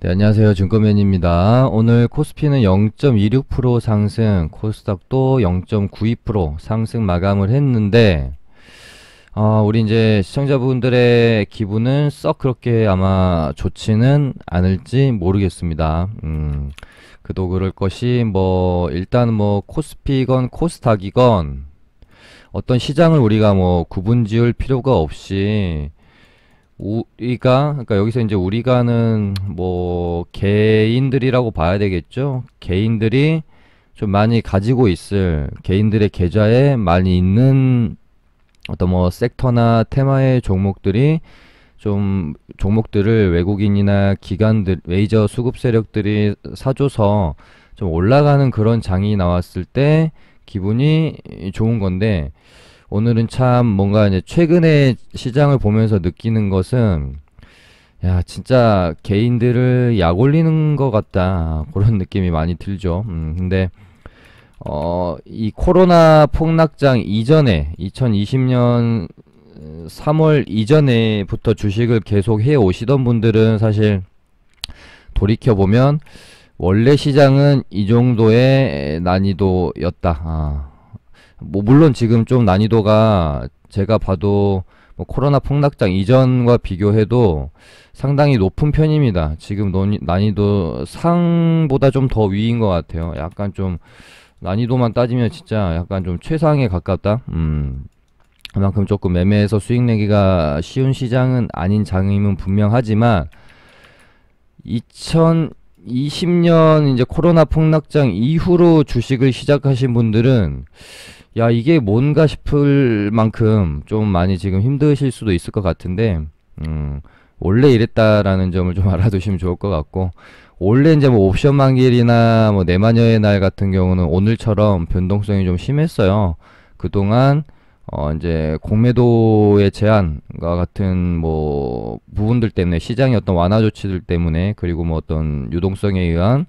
네, 안녕하세요. 증권맨입니다. 오늘 코스피는 0.26% 상승, 코스닥도 0.92% 상승 마감을 했는데, 우리 이제 시청자분들의 기분은 썩 그렇게 아마 좋지는 않을지 모르겠습니다. 그도 그럴 것이, 일단 코스피건 코스닥이건 어떤 시장을 우리가 구분 지을 필요가 없이 그러니까 여기서 이제 우리가는 개인들이라고 봐야 되겠죠. 개인들이 좀 많이 가지고 있을, 개인들의 계좌에 많이 있는 어떤 섹터나 테마의 종목들이 좀 종목들을 외국인이나 기관들, 메이저 수급 세력들이 사줘서 좀 올라가는 그런 장이 나왔을 때 기분이 좋은 건데, 오늘은 참 뭔가 이제 최근에 시장을 보면서 느끼는 것은, 야, 진짜 개인들을 약 올리는 것 같다. 그런 느낌이 많이 들죠. 근데, 이 코로나 폭락장 이전에, 2020년 3월 이전에부터 주식을 계속 해 오시던 분들은 사실 돌이켜보면, 원래 시장은 이 정도의 난이도였다. 물론 지금 좀 난이도가 제가 봐도 코로나 폭락장 이전과 비교해도 상당히 높은 편입니다. 지금 난이도 상보다 좀 더 위인 것 같아요. 약간 좀 난이도만 따지면 진짜 약간 좀 최상에 가깝다. 그만큼 조금 매매해서 수익 내기가 쉬운 시장은 아닌 장임은 분명하지만, 2020년 이제 코로나 폭락장 이후로 주식을 시작하신 분들은 야, 이게 뭔가 싶을 만큼 좀 많이 지금 힘드실 수도 있을 것 같은데, 원래 이랬다라는 점을 좀 알아두시면 좋을 것 같고, 원래 이제 옵션 만기일이나 내마녀의 날 같은 경우는 오늘처럼 변동성이 좀 심했어요. 그동안 이제 공매도의 제한과 같은 부분들 때문에, 시장의 어떤 완화 조치들 때문에, 그리고 어떤 유동성에 의한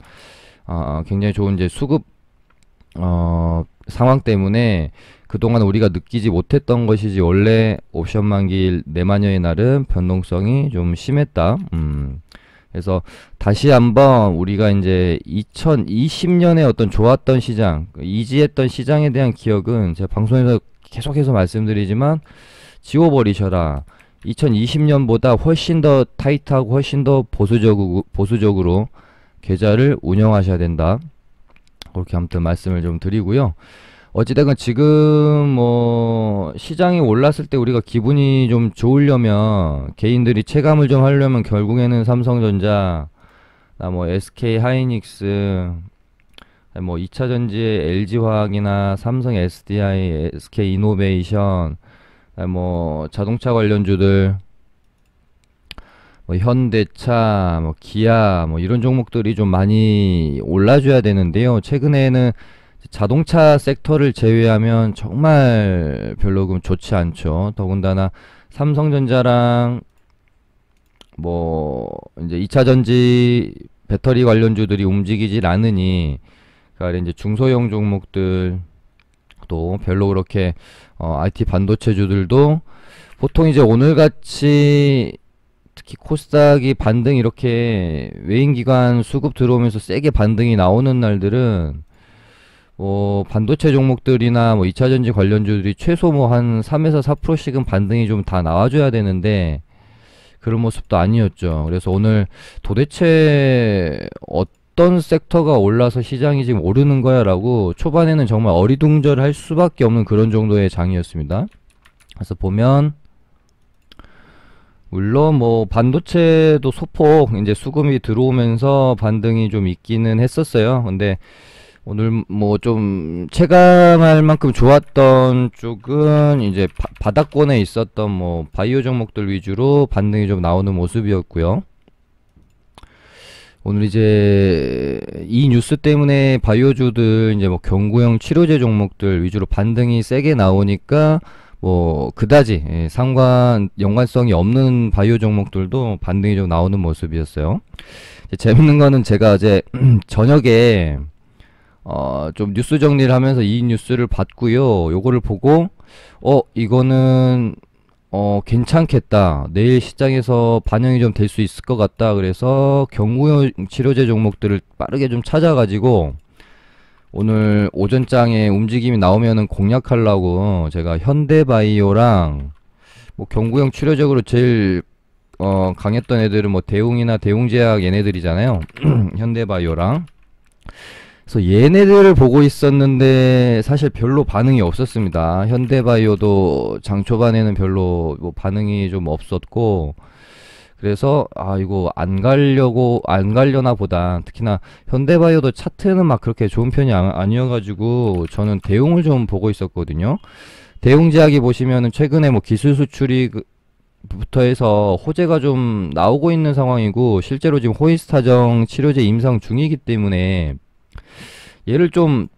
굉장히 좋은 이제 수급 상황 때문에 그동안 우리가 느끼지 못했던 것이지, 원래 옵션 만기일 내마녀의 날은 변동성이 좀 심했다. 그래서 다시 한번 우리가 이제 2020년에 어떤 좋았던 시장, 이지했던 시장에 대한 기억은 제가 방송에서 계속해서 말씀드리지만 지워버리셔라. 2020년보다 훨씬 더 타이트하고 훨씬 더 보수적으로 계좌를 운영하셔야 된다. 그렇게 아무튼 말씀을 좀 드리고요. 어찌됐건 지금 시장이 올랐을 때 우리가 기분이 좀 좋으려면, 개인들이 체감을 좀 하려면 결국에는 삼성전자, SK 하이닉스, 2차전지의 LG화학이나 삼성 SDI, SK 이노베이션, 자동차 관련주들, 현대차, 기아, 이런 종목들이 좀 많이 올라줘야 되는데요. 최근에는 자동차 섹터를 제외하면 정말 별로 좋지 않죠. 더군다나 삼성전자랑 이제 2차전지 배터리 관련주들이 움직이질 않으니, 그러니까 이제 중소형 종목들도 별로 그렇게 IT 반도체주들도 보통 이제 오늘같이 특히 코스닥이 반등, 이렇게 외인기관 수급 들어오면서 세게 반등이 나오는 날들은 반도체 종목들이나 2차전지 관련주들이 최소 한 3에서 4%씩은 반등이 좀 다 나와줘야 되는데, 그런 모습도 아니었죠. 그래서 오늘 도대체 어떤 섹터가 올라서 시장이 지금 오르는 거야 라고 초반에는 정말 어리둥절할 수밖에 없는 그런 정도의 장이었습니다. 그래서 보면, 물론 반도체도 소폭 이제 수급이 들어오면서 반등이 좀 있기는 했었어요. 근데 오늘 좀 체감할 만큼 좋았던 쪽은 이제 바닥권에 있었던 바이오 종목들 위주로 반등이 좀 나오는 모습이었고요. 오늘 이제 이 뉴스 때문에 바이오주들 이제 경구형 치료제 종목들 위주로 반등이 세게 나오니까 그다지 연관성이 없는 바이오 종목들도 반등이 좀 나오는 모습이었어요. 재밌는 거는 제가 어제 저녁에 좀 뉴스 정리를 하면서 이 뉴스를 봤고요. 요거를 보고 이거는 괜찮겠다. 내일 시장에서 반영이 좀 될 수 있을 것 같다. 그래서 경구용 치료제 종목들을 빠르게 좀 찾아가지고 오늘 오전장에 움직임이 나오면은 공략하려고 제가 현대바이오랑 뭐 경구용 치료적으로 제일 강했던 애들은 뭐 대웅이나 대웅제약 얘네들이잖아요. 현대바이오랑. 그래서 얘네들을 보고 있었는데 사실 별로 반응이 없었습니다. 현대바이오도 장 초반에는 별로 뭐 반응이 좀 없었고, 그래서 아 이거 안 가려나 보다. 특히나 현대바이오도 차트는 막 그렇게 좋은 편이 아니어가지고 저는 대웅을 좀 보고 있었거든요. 대웅제약이 보시면은 최근에 뭐 기술 수출이 부터 해서 호재가 좀 나오고 있는 상황이고, 실제로 지금 호이스타정 치료제 임상 중이기 때문에 얘를 좀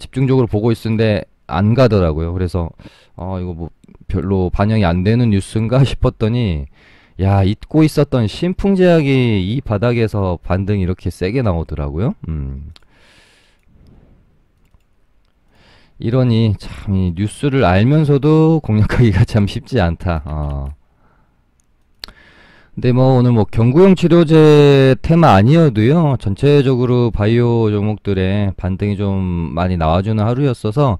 집중적으로 보고 있는데 안 가더라고요. 그래서 이거 뭐 별로 반영이 안 되는 뉴스인가 싶었더니, 야, 잊고 있었던 신풍제약이 이 바닥에서 반등이 이렇게 세게 나오더라고요. 이러니 참 이 뉴스를 알면서도 공략하기가 참 쉽지 않다. 근데 뭐 오늘 뭐 경구용 치료제 테마 아니어도요, 전체적으로 바이오 종목들의 반등이 좀 많이 나와주는 하루였어서,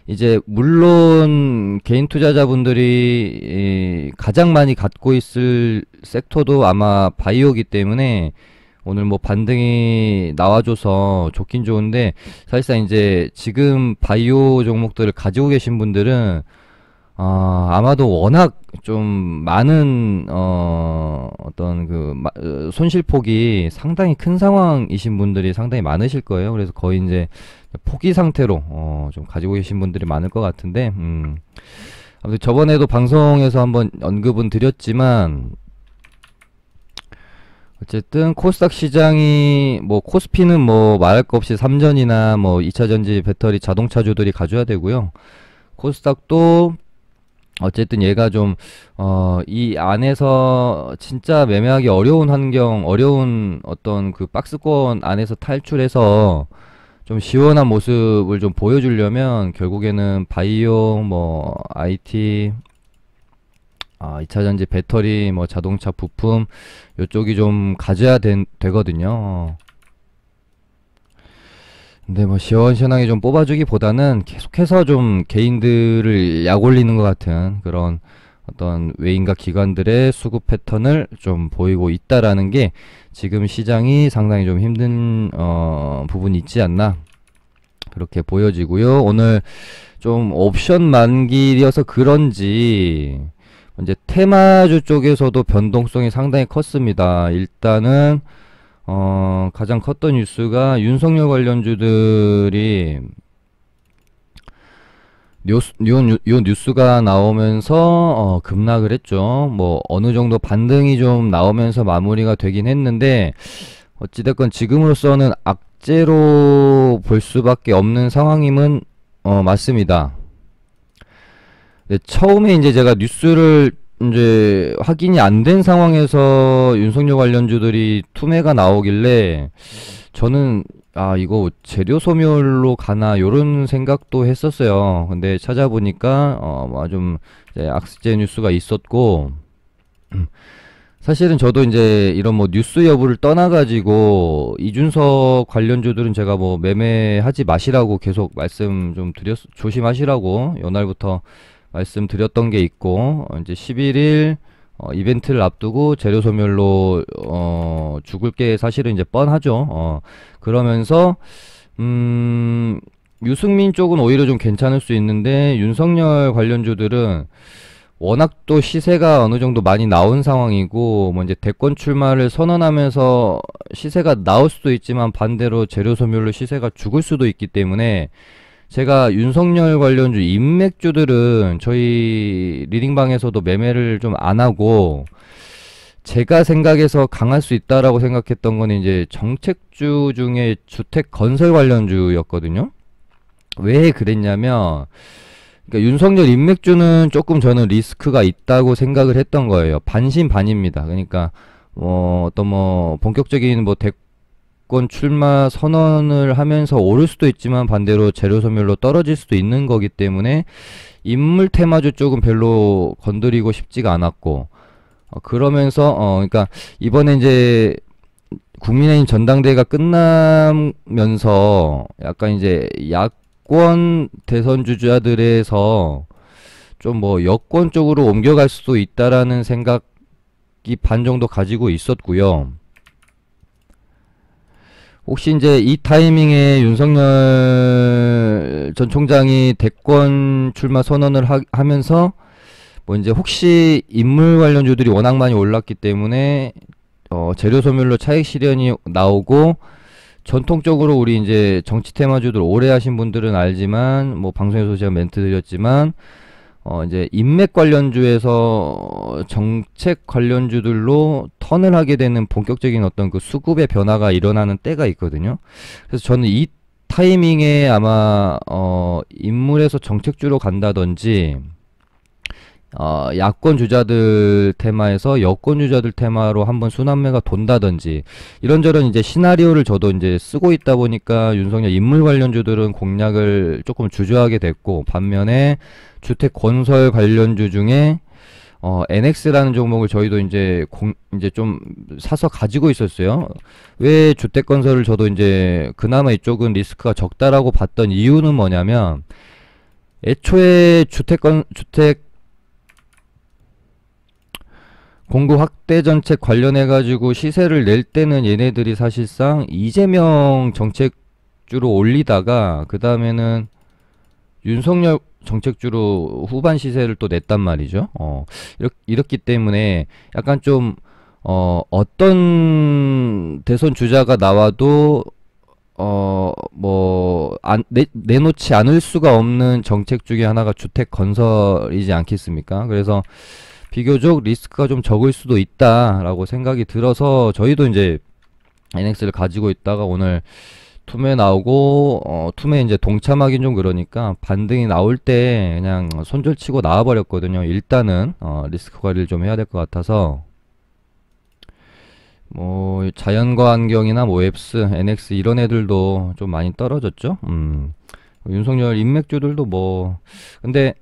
이제 물론 개인 투자자분들이 가장 많이 갖고 있을 섹터도 아마 바이오기 때문에 오늘 뭐 반등이 나와줘서 좋긴 좋은데, 사실상 이제 지금 바이오 종목들을 가지고 계신 분들은 아마도 워낙 좀 많은 어떤 손실폭이 상당히 큰 상황이신 분들이 상당히 많으실 거예요. 그래서 거의 이제 포기 상태로 좀 가지고 계신 분들이 많을 것 같은데, 아무튼 저번에도 방송에서 한번 언급은 드렸지만, 어쨌든 코스닥 시장이 뭐 코스피는 뭐 말할 거 없이 삼전이나 뭐 2차전지 배터리 자동차주들이 가져야 되고요. 코스닥도 어쨌든 얘가 좀 이 안에서 진짜 매매하기 어려운 환경, 어려운 어떤 그 박스권 안에서 탈출해서 좀 시원한 모습을 좀 보여주려면 결국에는 바이오, 뭐 IT, 2차전지 배터리, 뭐 자동차 부품 요쪽이 좀 가져야 되거든요. 근데 뭐 시원시원하게 좀 뽑아주기보다는 계속해서 좀 개인들을 약올리는 것 같은 그런 어떤 외인과 기관들의 수급 패턴을 좀 보이고 있다라는 게 지금 시장이 상당히 좀 힘든 부분이 있지 않나, 그렇게 보여지고요. 오늘 좀 옵션 만기여서 그런지 이제 테마주 쪽에서도 변동성이 상당히 컸습니다. 일단은 가장 컸던 뉴스가 윤석열 관련주들이 요 뉴스가 나오면서 급락을 했죠. 뭐 어느 정도 반등이 좀 나오면서 마무리가 되긴 했는데, 어찌됐건 지금으로서는 악재로 볼 수밖에 없는 상황임은 맞습니다. 네, 처음에 이제 제가 뉴스를 이제 확인이 안 된 상황에서 윤석열 관련주들이 투매가 나오길래 저는 이거 재료 소멸로 가나 요런 생각도 했었어요. 근데 찾아보니까 좀 이제 악재 뉴스가 있었고, 사실은 저도 이제 이런 뭐 뉴스 여부를 떠나가지고 이준석 관련주들은 제가 뭐 매매하지 마시라고 계속 말씀 좀 조심하시라고 연말부터 말씀드렸던 게 있고, 이제 11일 이벤트를 앞두고 재료 소멸로 죽을 게 사실은 이제 뻔하죠. 그러면서 유승민 쪽은 오히려 좀 괜찮을 수 있는데, 윤석열 관련주들은 워낙 또 시세가 어느 정도 많이 나온 상황이고, 뭐 이제 대권 출마를 선언하면서 시세가 나올 수도 있지만 반대로 재료 소멸로 시세가 죽을 수도 있기 때문에, 제가 윤석열 관련주 인맥주들은 저희 리딩방에서도 매매를 좀 안 하고, 제가 생각해서 강할 수 있다라고 생각했던 건 이제 정책주 중에 주택 건설 관련주였거든요. 왜 그랬냐면, 그러니까 윤석열 인맥주는 조금 저는 리스크가 있다고 생각을 했던 거예요. 반신반의입니다. 그러니까 어떤 뭐 본격적인 뭐 야권 출마 선언을 하면서 오를 수도 있지만 반대로 재료 소멸로 떨어질 수도 있는 거기 때문에 인물 테마주 쪽은 별로 건드리고 싶지가 않았고, 그러면서 그러니까 이번에 이제 국민의힘 전당대회가 끝나면서 약간 이제 야권 대선 주자들에서 좀 뭐 여권 쪽으로 옮겨갈 수도 있다라는 생각이 반 정도 가지고 있었고요. 혹시 이제 이 타이밍에 윤석열 전 총장이 대권 출마 선언을 하면서 뭐 이제 혹시 인물 관련주들이 워낙 많이 올랐기 때문에 재료 소멸로 차익 실현이 나오고, 전통적으로 우리 이제 정치 테마주들 오래 하신 분들은 알지만 뭐 방송에서 제가 멘트 드렸지만 이제 인맥 관련주에서 정책 관련주들로 턴을 하게 되는 본격적인 어떤 그 수급의 변화가 일어나는 때가 있거든요. 그래서 저는 이 타이밍에 아마 인물에서 정책주로 간다든지 야권 주자들 테마에서 여권 주자들 테마로 한번 순환매가 돈다든지 이런저런 이제 시나리오를 저도 이제 쓰고 있다 보니까 윤석열 인물 관련주들은 공략을 조금 주저하게 됐고, 반면에 주택 건설 관련주 중에 NX라는 종목을 저희도 이제 이제 좀 사서 가지고 있었어요. 왜 주택 건설을 저도 이제 그나마 이쪽은 리스크가 적다라고 봤던 이유는 뭐냐면, 애초에 주택 공급 확대 정책 관련해 가지고 시세를 낼 때는 얘네들이 사실상 이재명 정책주로 올리다가 그 다음에는 윤석열 정책주로 후반 시세를 또 냈단 말이죠. 이렇기 때문에 약간 좀 어떤 대선 주자가 나와도 내놓지 않을 수가 없는 정책 중에 하나가 주택 건설이지 않겠습니까? 그래서 비교적 리스크가 좀 적을 수도 있다라고 생각이 들어서 저희도 이제 NX를 가지고 있다가 오늘 투매 나오고 투매 이제 동참하긴 좀 그러니까 반등이 나올 때 그냥 손절치고 나와버렸거든요. 일단은 리스크 관리를 좀 해야 될 것 같아서 뭐 자연과 환경이나 뭐 웹스, NX 이런 애들도 좀 많이 떨어졌죠. 윤석열 인맥주들도 뭐 근데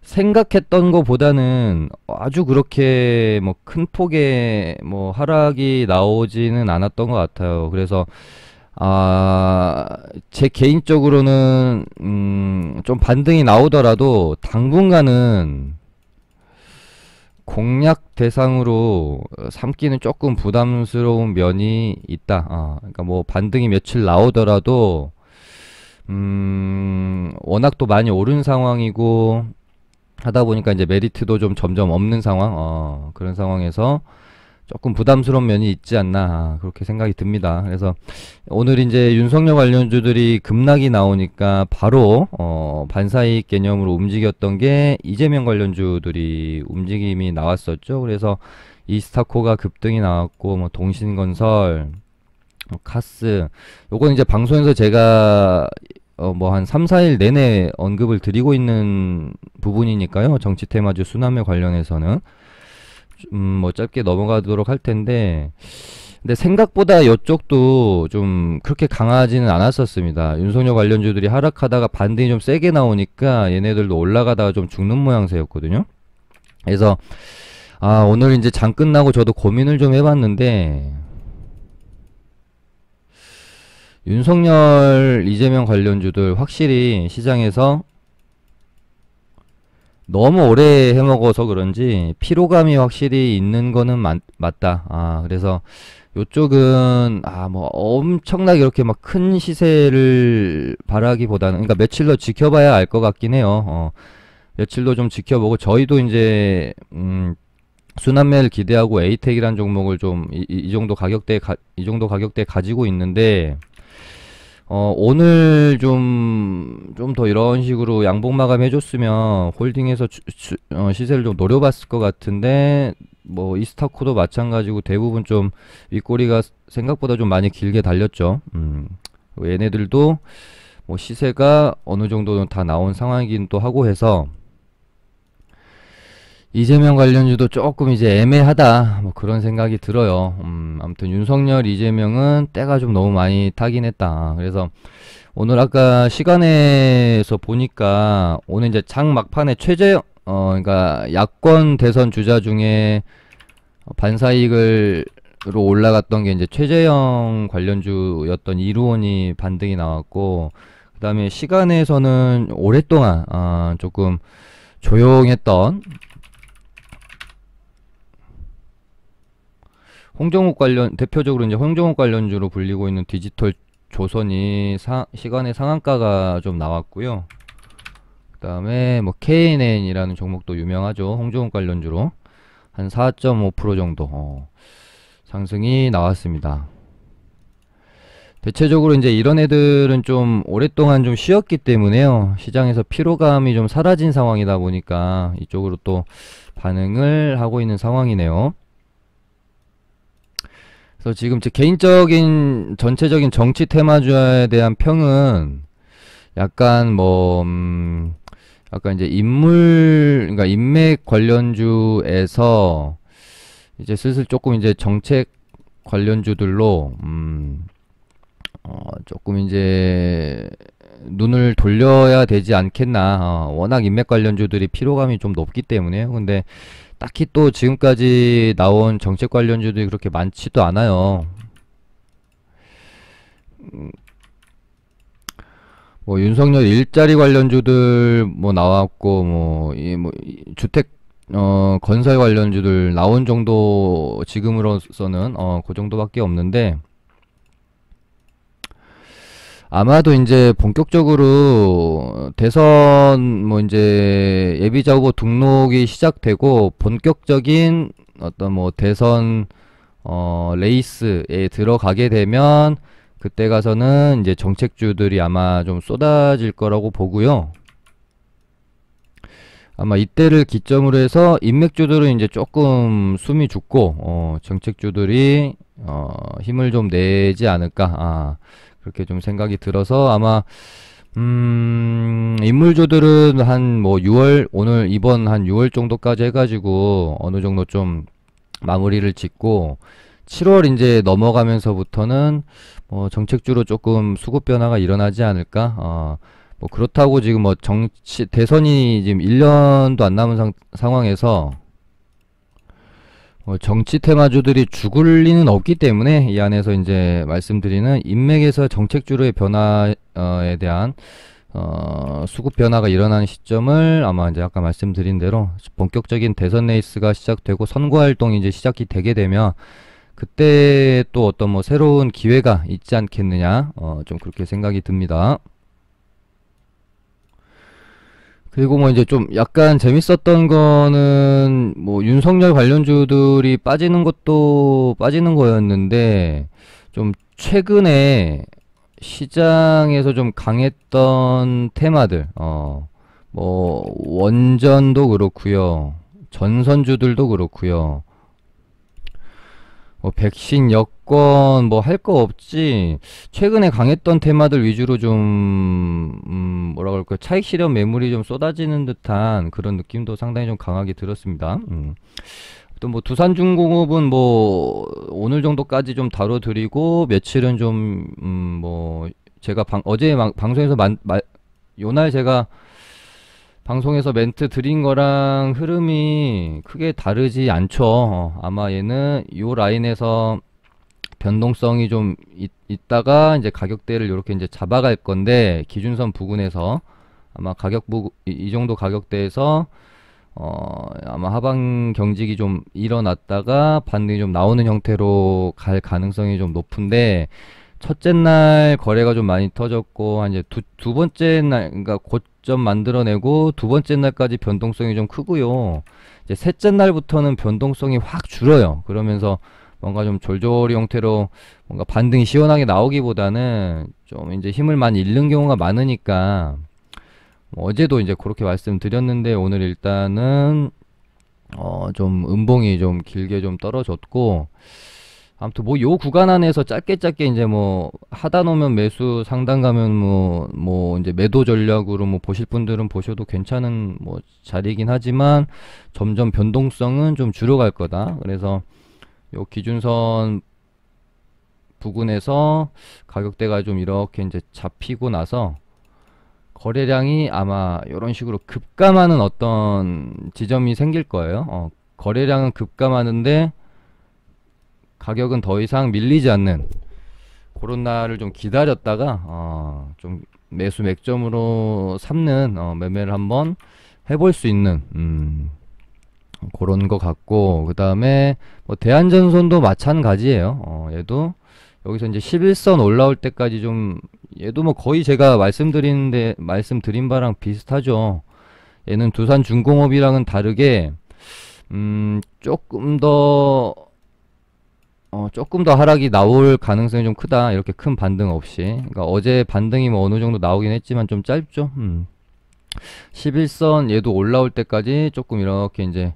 생각했던 것보다는 아주 그렇게 뭐 큰 폭의 뭐 하락이 나오지는 않았던 것 같아요. 그래서 제 개인적으로는 좀 반등이 나오더라도 당분간은 공략 대상으로 삼기는 조금 부담스러운 면이 있다. 그러니까 뭐 반등이 며칠 나오더라도 워낙 또 많이 오른 상황이고 하다 보니까 이제 메리트도 좀 점점 없는 상황, 그런 상황에서 조금 부담스러운 면이 있지 않나, 그렇게 생각이 듭니다. 그래서 오늘 이제 윤석열 관련주들이 급락이 나오니까 바로 반사이익 개념으로 움직였던 게 이재명 관련주들이 움직임이 나왔었죠. 그래서 이스타코가 급등이 나왔고, 뭐 동신건설, 뭐 카스, 요건 이제 방송에서 제가 뭐 한 3, 4일 내내 언급을 드리고 있는 부분이니까요. 정치 테마주 순환매 관련해서는 뭐 짧게 넘어가도록 할 텐데, 근데 생각보다 이쪽도 좀 그렇게 강하지는 않았었습니다. 윤석열 관련주들이 하락하다가 반등이 좀 세게 나오니까 얘네들도 올라가다가 좀 죽는 모양새였거든요. 그래서 오늘 이제 장 끝나고 저도 고민을 좀 해봤는데, 윤석열, 이재명 관련주들 확실히 시장에서 너무 오래 해먹어서 그런지 피로감이 확실히 있는 거는 맞다. 그래서 요쪽은 뭐 엄청나게 이렇게 막 큰 시세를 바라기보다는, 그러니까 며칠 더 지켜봐야 알 것 같긴 해요. 며칠 더 좀 지켜보고, 저희도 이제 순환매를 기대하고 에이텍이라는 종목을 좀 이 정도 가격대에 이 정도 가격대에 가지고 있는데, 오늘 좀 더 이런 식으로 양봉 마감 해줬으면 홀딩해서 시세를 좀 노려봤을 것 같은데, 뭐 이스타코도 마찬가지고 대부분 좀 윗꼬리가 생각보다 좀 많이 길게 달렸죠. 얘네들도 뭐 시세가 어느 정도는 다 나온 상황이긴 또 하고 해서, 이재명 관련주도 조금 이제 애매하다 뭐 그런 생각이 들어요. 아무튼 윤석열, 이재명은 때가 좀 너무 많이 타긴 했다. 그래서 오늘 아까 시간에서 보니까 오늘 이제 장 막판에 그러니까 야권 대선 주자 중에 반사이익으로 올라갔던 게 이제 최재형 관련주였던 이루원이 반등이 나왔고, 그 다음에 시간에서는 오랫동안 조금 조용했던 홍정욱 관련, 대표적으로 이제 홍정욱 관련주로 불리고 있는 디지털 조선이 시간에 상한가가 좀 나왔고요. 그 다음에 뭐 KNN이라는 종목도 유명하죠. 홍정욱 관련주로 한 4.5% 정도 상승이 나왔습니다. 대체적으로 이제 이런 애들은 좀 오랫동안 좀 쉬었기 때문에요. 시장에서 피로감이 좀 사라진 상황이다 보니까 이쪽으로 또 반응을 하고 있는 상황이네요. 그래서 지금 제 개인적인 전체적인 정치 테마주에 대한 평은 약간 뭐 약간 이제 그러니까 인맥 관련주에서 이제 슬슬 조금 이제 정책 관련주들로 조금 이제 눈을 돌려야 되지 않겠나. 워낙 인맥 관련주들이 피로감이 좀 높기 때문에요. 근데 딱히 또 지금까지 나온 정책 관련주들이 그렇게 많지도 않아요. 뭐 윤석열 일자리 관련주들 뭐 나왔고 이 주택 건설 관련주들 나온 정도 지금으로서는 그 정도밖에 없는데, 아마도 이제 본격적으로 대선 뭐 이제 예비자 후보 등록이 시작되고 본격적인 어떤 뭐 대선 레이스에 들어가게 되면 그때 가서는 이제 정책주들이 아마 좀 쏟아질 거라고 보고요. 아마 이때를 기점으로 해서 인맥주들은 이제 조금 숨이 죽고 정책주들이 힘을 좀 내지 않을까. 그렇게 좀 생각이 들어서 아마 인물주들은 한 뭐 6월 오늘 이번 한 6월 정도까지 해가지고 어느 정도 좀 마무리를 짓고 7월 이제 넘어가면서부터는 정책주로 조금 수급 변화가 일어나지 않을까. 뭐 그렇다고 지금 뭐 정치 대선이 지금 1년도 안 남은 상황에서 정치 테마주들이 죽을 리는 없기 때문에 이 안에서 이제 말씀드리는 인맥에서 정책주로의 변화에 대한 수급 변화가 일어나는 시점을 아마 이제 아까 말씀드린 대로 본격적인 대선 레이스가 시작되고 선거 활동이 이제 시작이 되게 되면 그때 또 어떤 뭐 새로운 기회가 있지 않겠느냐, 좀 그렇게 생각이 듭니다. 그리고 뭐 이제 좀 약간 재밌었던 거는 뭐 윤석열 관련주들이 빠지는 것도 빠지는 거였는데, 좀 최근에 시장에서 좀 강했던 테마들, 뭐 원전도 그렇고요, 전선주들도 그렇고요, 뭐 백신 여권 뭐 할 거 없지 최근에 강했던 테마들 위주로 좀 뭐라 그럴까, 차익 실현 매물이 좀 쏟아지는 듯한 그런 느낌도 상당히 좀 강하게 들었습니다. 또 뭐 두산중공업은 뭐 오늘 정도까지 좀 다뤄드리고 며칠은 좀 뭐 제가 어제 방송에서 요날 제가 방송에서 멘트 드린 거랑 흐름이 크게 다르지 않죠. 아마 얘는 요 라인에서 변동성이 좀 있다가 이제 가격대를 이렇게 이제 잡아갈 건데, 기준선 부근에서 아마 이 정도 가격대에서 아마 하방 경직이 좀 일어났다가 반등이 좀 나오는 형태로 갈 가능성이 좀 높은데, 첫째 날 거래가 좀 많이 터졌고 한 이제 두 번째 날, 그러니까 고점 만들어내고 두 번째 날까지 변동성이 좀 크고요. 이제 셋째 날부터는 변동성이 확 줄어요. 그러면서 뭔가 좀 졸졸이 형태로 뭔가 반등이 시원하게 나오기보다는 좀 이제 힘을 많이 잃는 경우가 많으니까, 뭐 어제도 이제 그렇게 말씀드렸는데 오늘 일단은 좀 음봉이 좀 길게 좀 떨어졌고, 아무튼 뭐 요 구간 안에서 짧게 이제 뭐 하단 오면 매수, 상단 가면 뭐 이제 매도 전략으로 뭐 보실 분들은 보셔도 괜찮은 뭐 자리이긴 하지만 점점 변동성은 좀 줄어갈 거다. 그래서 요 기준선 부근에서 가격대가 좀 이렇게 이제 잡히고 나서 거래량이 아마 이런 식으로 급감하는 어떤 지점이 생길 거예요. 거래량은 급감하는데 가격은 더 이상 밀리지 않는 그런 날을 좀 기다렸다가 좀 매수 맥점으로 삼는 매매를 한번 해볼 수 있는 그런 거 같고, 그 다음에 뭐 대한전선도 마찬가지예요. 얘도 여기서 이제 11선 올라올 때까지 좀, 얘도 뭐 거의 제가 말씀드린 바랑 비슷하죠. 얘는 두산중공업이랑은 다르게 조금 더 하락이 나올 가능성이 좀 크다. 이렇게 큰 반등 없이. 그러니까 어제 반등이 뭐 어느 정도 나오긴 했지만 좀 짧죠. 11선 얘도 올라올 때까지 조금 이렇게 이제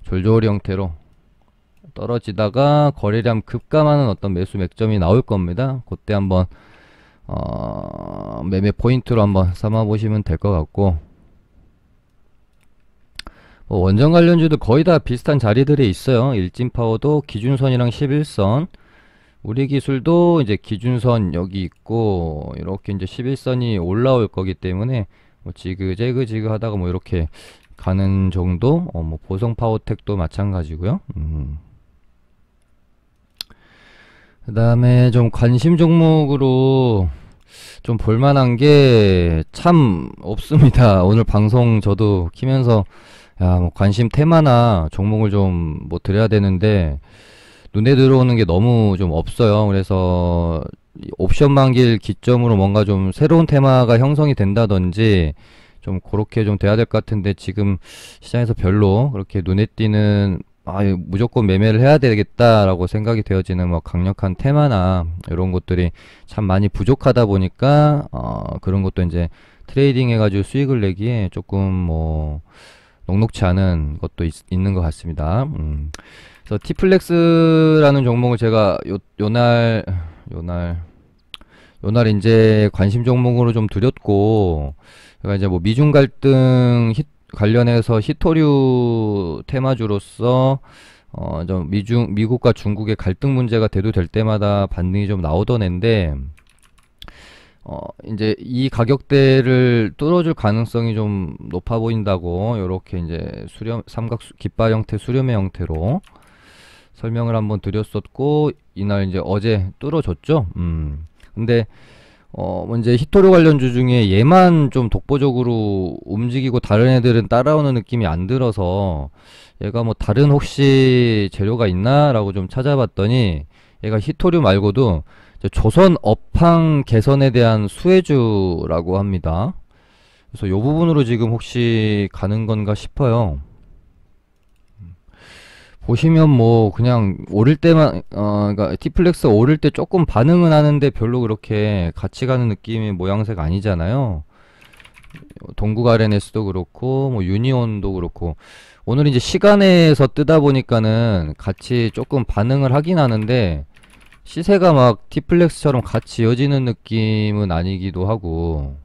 졸졸이 형태로 떨어지다가 거래량 급감하는 어떤 매수 맥점이 나올 겁니다. 그때 한번 매매 포인트로 한번 삼아 보시면 될 것 같고, 뭐 원전 관련주도 거의 다 비슷한 자리들에 있어요. 일진파워도 기준선이랑 11선, 우리기술도 이제 기준선 여기 있고, 이렇게 이제 11선이 올라올 거기 때문에 뭐 지그재그 하다가 뭐 이렇게 가는 정도. 뭐 보성파워텍도 마찬가지고요. 그 다음에 좀 관심 종목으로 좀 볼만한 게 참 없습니다. 오늘 방송 저도 키면서 야, 뭐 관심 테마나 종목을 좀 뭐 드려야 되는데 눈에 들어오는 게 너무 좀 없어요. 그래서 이 옵션 만기를 기점으로 뭔가 좀 새로운 테마가 형성이 된다든지 좀 그렇게 좀 돼야 될 것 같은데, 지금 시장에서 별로 그렇게 눈에 띄는 이거 무조건 매매를 해야 되겠다라고 생각이 되어지는 뭐 강력한 테마나 이런 것들이 참 많이 부족하다 보니까 그런 것도 이제 트레이딩 해가지고 수익을 내기에 조금 뭐 녹록치 않은 것도 있는 것 같습니다. 그래서 티플렉스라는 종목을 제가 요날 이제 관심 종목으로 좀 드렸고, 제가 이제 뭐 미중 갈등 관련해서 히토류 테마주로서 좀 미국과 중국의 갈등 문제가 대두될 때마다 반등이 좀 나오던 앤데, 이제 이 가격대를 뚫어줄 가능성이 좀 높아 보인다고 요렇게 이제 깃발 형태 수렴의 형태로 설명을 한번 드렸었고, 이날 이제 어제 뚫어줬죠. 근데 이제 히토류 관련주 중에 얘만 좀 독보적으로 움직이고 다른 애들은 따라오는 느낌이 안 들어서 얘가 뭐 다른 혹시 재료가 있나 라고 좀 찾아봤더니, 얘가 히토류 말고도 조선 업황 개선에 대한 수혜주라고 합니다. 그래서 요 부분으로 지금 혹시 가는 건가 싶어요. 보시면 뭐 그냥 오를 때만 그러니까 티플렉스 오를 때 조금 반응은 하는데 별로 그렇게 같이 가는 느낌의 모양새가 아니잖아요. 동국 RNS도 그렇고 뭐 유니온도 그렇고, 오늘 이제 시간에서 뜨다 보니까는 같이 조금 반응을 하긴 하는데 시세가 막 티플렉스처럼 같이 이어지는 느낌은 아니기도 하고,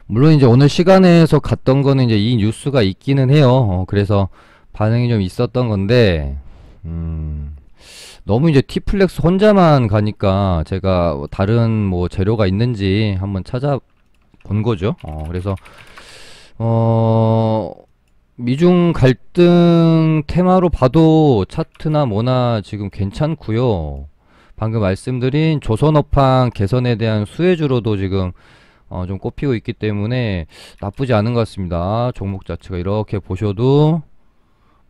물론 이제 오늘 시간에서 갔던 거는 이제 이 뉴스가 있기는 해요. 그래서 반응이 좀 있었던 건데, 너무 이제 티플렉스 혼자만 가니까 제가 뭐 다른 뭐 재료가 있는지 한번 찾아본 거죠. 그래서 미중 갈등 테마로 봐도 차트나 뭐나 지금 괜찮고요. 방금 말씀드린 조선업황 개선에 대한 수혜주로도 지금 좀 꼽히고 있기 때문에 나쁘지 않은 것 같습니다. 종목 자체가 이렇게 보셔도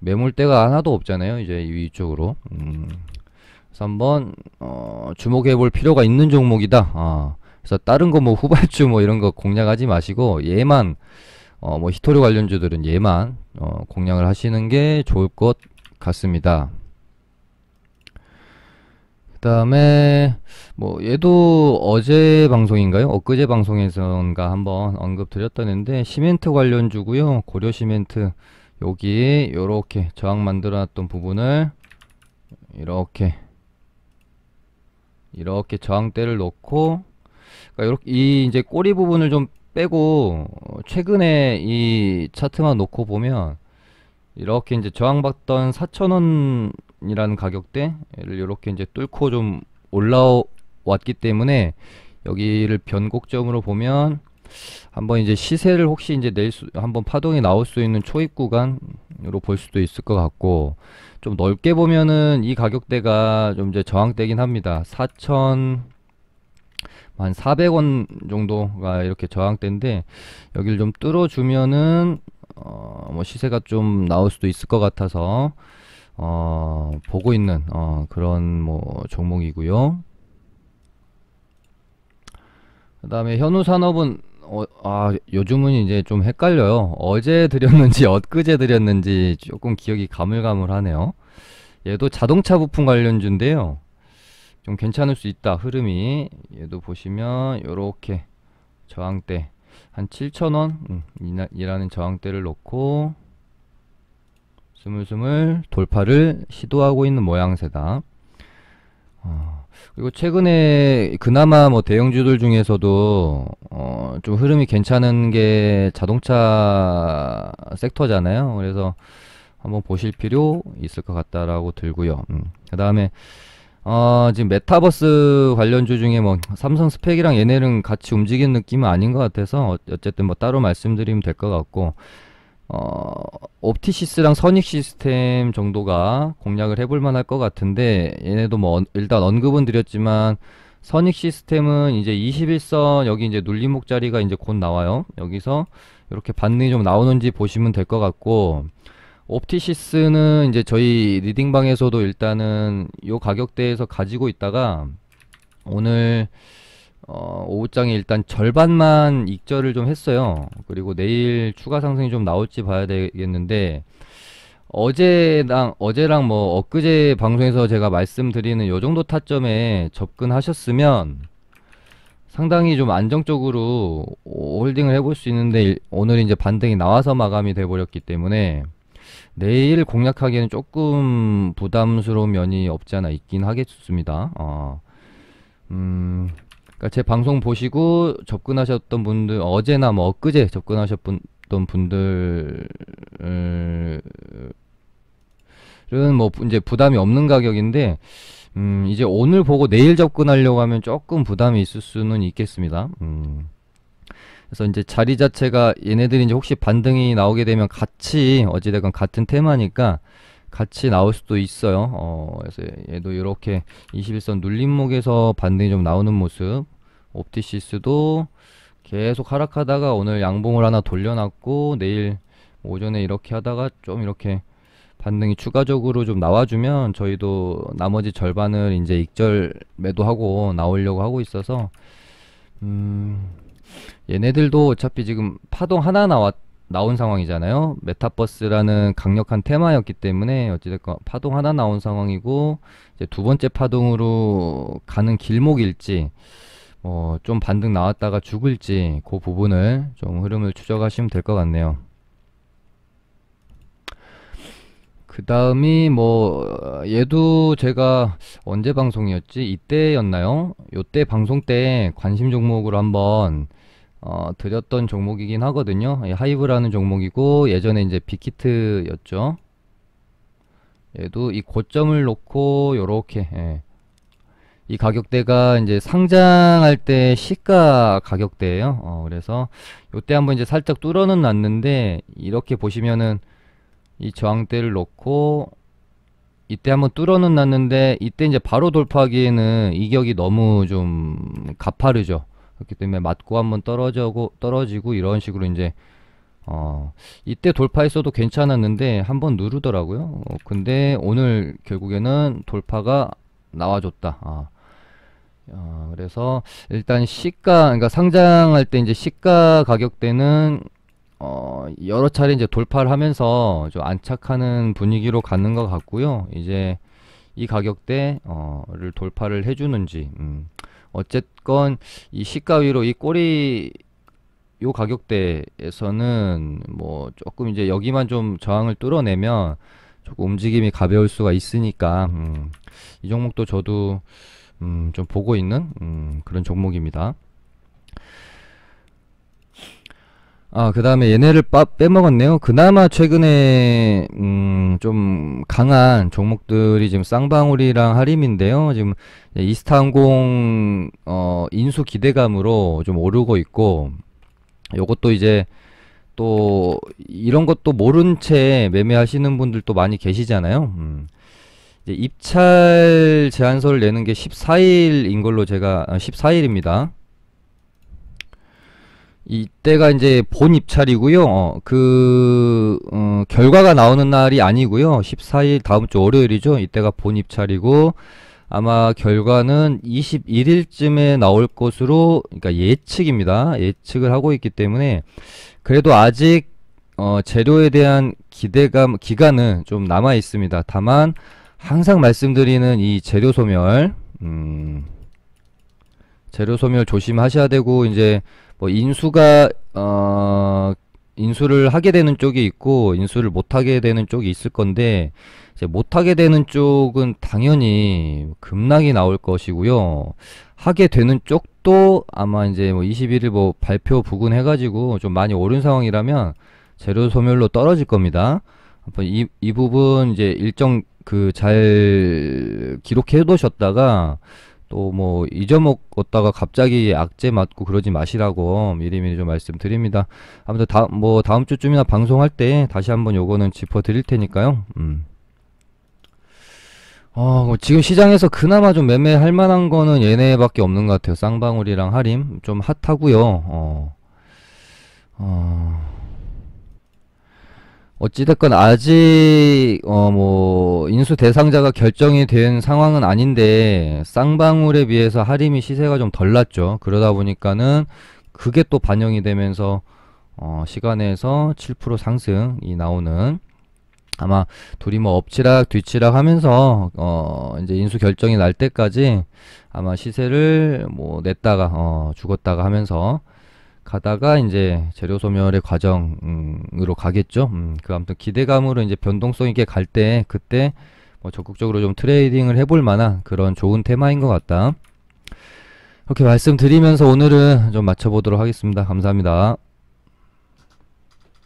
매물대가 하나도 없잖아요. 이제 위쪽으로. 그래서 한번 주목해 볼 필요가 있는 종목이다. 그래서 다른 거 뭐 후발주 뭐 이런 거 공략하지 마시고 얘만 뭐 히토류 관련주들은 얘만 공략을 하시는 게 좋을 것 같습니다. 그 다음에 뭐 얘도 어제 방송인가요? 엊그제 방송에서인가 한번 언급 드렸다는데, 시멘트 관련주고요. 고려시멘트 여기 요렇게 저항 만들어 놨던 부분을 이렇게 저항대를 놓고, 그러니까 이렇게 이 이제 꼬리 부분을 좀 빼고 최근에 이 차트만 놓고 보면 이렇게 이제 저항받던 4,000원이라는 가격대를 이렇게 이제 뚫고 좀 올라왔기 때문에 여기를 변곡점으로 보면 한번 이제 시세를 혹시 이제 한번 파동이 나올 수 있는 초입 구간으로 볼 수도 있을 것 같고, 좀 넓게 보면은 이 가격대가 좀 이제 저항대긴 합니다. 4천 한 400원 정도가 이렇게 저항대인데, 여기를 좀 뚫어주면은 뭐 시세가 좀 나올 수도 있을 것 같아서 보고 있는 그런 뭐 종목이고요. 그 다음에 현우산업은 요즘은 이제 좀 헷갈려요. 어제 드렸는지 엊그제 드렸는지 조금 기억이 가물가물하네요. 얘도 자동차 부품 관련주인데요. 좀 괜찮을 수 있다, 흐름이. 얘도 보시면 요렇게 저항대 한 7,000원 이라는 저항대를 놓고 스물스물 돌파를 시도하고 있는 모양새다. 그리고 최근에 그나마 뭐 대형주들 중에서도 좀 흐름이 괜찮은 게 자동차 섹터잖아요. 그래서 한번 보실 필요 있을 것 같다라고 들고요. 그 다음에 지금 메타버스 관련주 중에 뭐 삼성 스펙이랑 얘네는 같이 움직이는 느낌은 아닌 것 같아서 어쨌든 뭐 따로 말씀드리면 될 것 같고, 옵티시스랑 선익 시스템 정도가 공략을 해볼 만할 것 같은데, 얘네도 뭐 일단 언급은 드렸지만 선익 시스템은 이제 21선 여기 이제 눌림목 자리가 이제 곧 나와요. 여기서 이렇게 반등이 좀 나오는지 보시면 될 것 같고, 옵티시스는 이제 저희 리딩방에서도 일단은 요 가격대에서 가지고 있다가 오늘 오후장에 일단 절반만 익절을 좀 했어요. 그리고 내일 추가 상승이 좀 나올지 봐야 되겠는데, 어제랑 뭐 엊그제 방송에서 제가 말씀드리는 요 정도 타점에 접근하셨으면 상당히 좀 안정적으로 홀딩을 해볼 수 있는데, 오늘 이제 반등이 나와서 마감이 돼 버렸기 때문에 내일 공략하기에는 조금 부담스러운 면이 없지 않아 있긴 하겠습니다. 그러니까 제 방송 보시고 접근하셨던 분들, 어제나 뭐 엊그제 접근하셨던 분들은 뭐 이제 부담이 없는 가격인데, 이제 오늘 보고 내일 접근하려고 하면 조금 부담이 있을 수는 있겠습니다. 그래서 이제 자리 자체가 얘네들이 이제 혹시 반등이 나오게 되면 같이 어찌됐건 같은 테마니까 같이 나올 수도 있어요. 그래서 얘도 이렇게 21선 눌림목에서 반등이 좀 나오는 모습. 옵티시스도 계속 하락하다가 오늘 양봉을 하나 돌려놨고, 내일 오전에 이렇게 하다가 좀 이렇게 반등이 추가적으로 좀 나와주면 저희도 나머지 절반을 이제 익절 매도하고 나오려고 하고 있어서, 얘네들도 어차피 지금 파동 하나 나온 상황이잖아요. 메타버스라는 강력한 테마였기 때문에 어찌됐건 파동 하나 나온 상황이고, 이제 두 번째 파동으로 가는 길목일지 좀 반등 나왔다가 죽을지 그 부분을 좀 흐름을 추적하시면 될 것 같네요. 그 다음이 뭐 얘도 제가 언제 방송이었지? 이때였나요? 요때 방송 때 관심 종목으로 한번 드렸던 종목이긴 하거든요. 하이브라는 종목이고, 예전에 이제 빅히트였죠. 얘도 이 고점을 놓고 요렇게, 이 가격대가 이제 상장할 때 시가 가격대예요. 그래서 요때 한번 이제 살짝 뚫어는 놨는데, 이렇게 보시면은 이 저항대를 놓고 이때 한번 뚫어는 놨는데, 이때 이제 바로 돌파하기에는 이격이 너무 좀 가파르죠. 그렇기 때문에 맞고 한번 떨어지고 이런 식으로 이제 이때 돌파했어도 괜찮았는데 한번 누르더라고요. 근데 오늘 결국에는 돌파가 나와줬다. 그래서 일단 시가, 그러니까 상장할 때 이제 시가 가격대는 여러 차례 이제 돌파를 하면서 좀 안착하는 분위기로 가는 것 같고요. 이제 이 가격대를 돌파를 해주는지, 어쨌건 이 시가 위로 이 꼬리 요 가격대에서는 뭐 조금 이제 여기만 좀 저항을 뚫어내면 조금 움직임이 가벼울 수가 있으니까 이 종목도 저도 좀 보고 있는 그런 종목입니다. 그 다음에 얘네를 빼먹었네요. 그나마 최근에 좀 강한 종목들이 지금 쌍방울이랑 하림인데요. 지금 이스타항공 인수 기대감으로 좀 오르고 있고, 요것도 이제 또 이런 것도 모른 채 매매하시는 분들도 많이 계시잖아요. 이제 입찰 제안서를 내는 게 14일인 걸로 제가 14일입니다. 이때가 이제 본 입찰이고요. 결과가 나오는 날이 아니고요. 14일 다음 주 월요일이죠. 이때가 본 입찰이고, 아마 결과는 21일쯤에 나올 것으로, 그러니까 예측입니다. 예측을 하고 있기 때문에, 그래도 아직, 재료에 대한 기간은 좀 남아 있습니다. 다만, 항상 말씀드리는 이 재료 소멸, 재료 소멸 조심하셔야 되고, 이제, 뭐 인수를 하게 되는 쪽이 있고 인수를 못하게 되는 쪽이 있을 건데, 이제 못하게 되는 쪽은 당연히 급락이 나올 것이고요. 하게 되는 쪽도 아마 이제 뭐 21일 뭐 발표 부근 해가지고 좀 많이 오른 상황이라면 재료 소멸로 떨어질 겁니다. 한번 이 부분 이제 일정 잘 기록해 두셨다가 또 뭐 잊어먹었다가 갑자기 악재 맞고 그러지 마시라고 미리미리 좀 말씀드립니다. 아무튼 다음 주쯤이나 방송할 때 다시 한번 요거는 짚어 드릴 테니까요. 지금 시장에서 그나마 좀 매매할 만한 거는 얘네밖에 없는 것 같아요. 쌍방울이랑 하림 좀 핫하고요. 어찌됐건 아직 뭐 인수 대상자가 결정이 된 상황은 아닌데, 쌍방울에 비해서 하림이 시세가 좀 덜 났죠. 그러다 보니까는 그게 또 반영이 되면서 시간에서 7% 상승이 나오는, 아마 둘이 뭐 엎치락 뒤치락 하면서 이제 인수 결정이 날 때까지 아마 시세를 뭐 냈다가 죽었다가 하면서 가다가 이제 재료 소멸의 과정으로 가겠죠. 아무튼 기대감으로 이제 변동성 있게 갈 때, 그때 뭐 적극적으로 좀 트레이딩을 해볼 만한 그런 좋은 테마인 것 같다. 이렇게 말씀드리면서 오늘은 좀 마쳐보도록 하겠습니다. 감사합니다.